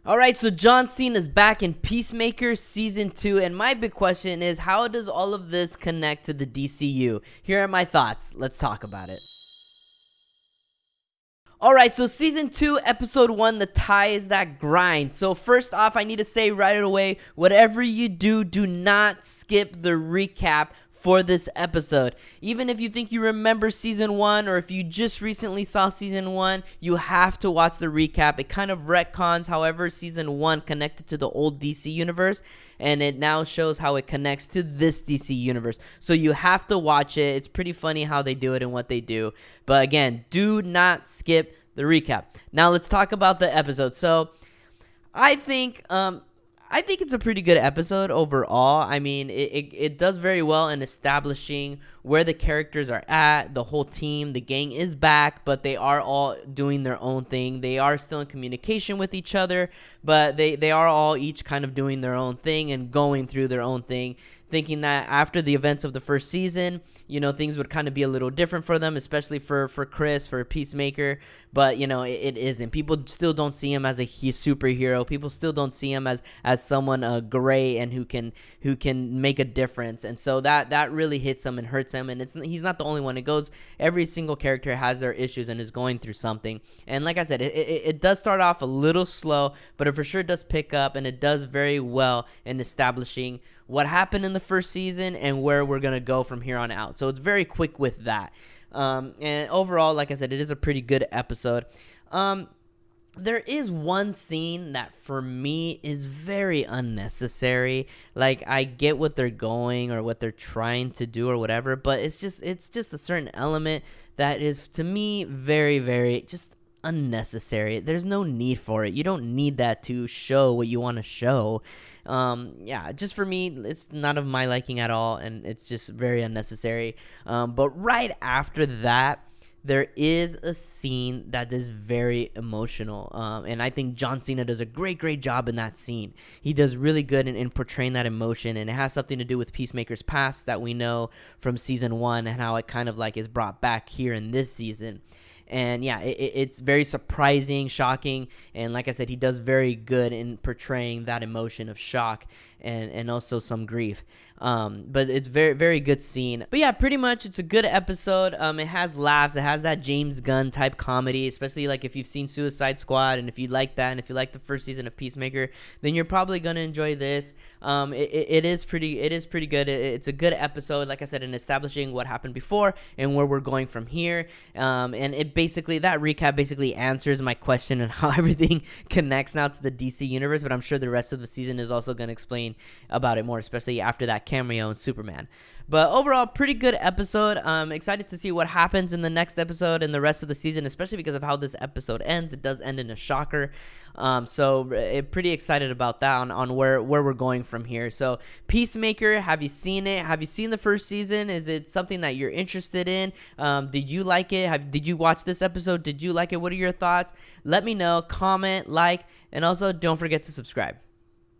Alright, so John Cena is back in Peacemaker Season 2, and my big question is, how does all of this connect to the DCU? Here are my thoughts. Let's talk about it. Alright, so Season 2, Episode 1, the tie is that grind. So first off, I need to say right away, whatever you do, do not skip the recap for this episode. Even if you think you remember Season 1, or if you just recently saw Season 1, you have to watch the recap. It kind of retcons however Season 1 connected to the old DC universe, and it now shows how it connects to this DC universe. So you have to watch it. It's pretty funny how they do it and what they do. But again, do not skip the recap. Now let's talk about the episode. So I think it's a pretty good episode overall. I mean, it does very well in establishing where the characters are at. The whole team, the gang is back, but they are all doing their own thing. They are still in communication with each other, but they are all each kind of doing their own thing and going through their own thing, thinking that after the events of the first season, things would kind of be a little different for them, especially for Chris, for Peacemaker. But, it isn't. People still don't see him as a superhero. People still don't see him as someone gray and who can make a difference. And so that really hits him and hurts him. And he's not the only one. It goes, every single character has their issues and is going through something. And like I said, it does start off a little slow, but it for sure does pick up, and it does very well in establishing what happened in the first season and where we're going to go from here on out. So it's very quick with that. And overall, like I said, it is a pretty good episode. There is one scene that for me is very unnecessary. Like, I get what they're going or what they're trying to do or whatever, but it's just a certain element that is, to me, very, very just unnecessary. There's no need for it. You don't need that to show what you want to show. Just for me, it's not of my liking at all, and it's just very unnecessary. But right after that, there is a scene that is very emotional, and I think John Cena does a great job in that scene. He does really good in portraying that emotion, and it has something to do with Peacemaker's past that we know from Season 1 and how it kind of like is brought back here in this season. And yeah, it's very surprising, shocking, and like I said, he does very good in portraying that emotion of shock and also some grief. But it's very, very good scene. But yeah, pretty much it's a good episode. It has laughs. It has that James Gunn type comedy, especially like if you've seen Suicide Squad, and if you like that, and if you like the first season of Peacemaker, then you're probably gonna enjoy this. It is pretty good. It's a good episode, like I said, in establishing what happened before and where we're going from here. And that recap basically answers my question on how everything connects now to the DC universe. But I'm sure the rest of the season is also gonna explain about it more, especially after that cameo in Superman. But overall, pretty good episode. I'm excited to see what happens in the next episode and the rest of the season, especially because of how this episode ends. It does end in a shocker. So pretty excited about that on where we're going from here. So Peacemaker, have you seen it? Have you seen the first season? Is it something that you're interested in? Did you like it? Did you watch this episode? Did you like it? What are your thoughts? Let me know. Comment, like, and also don't forget to subscribe.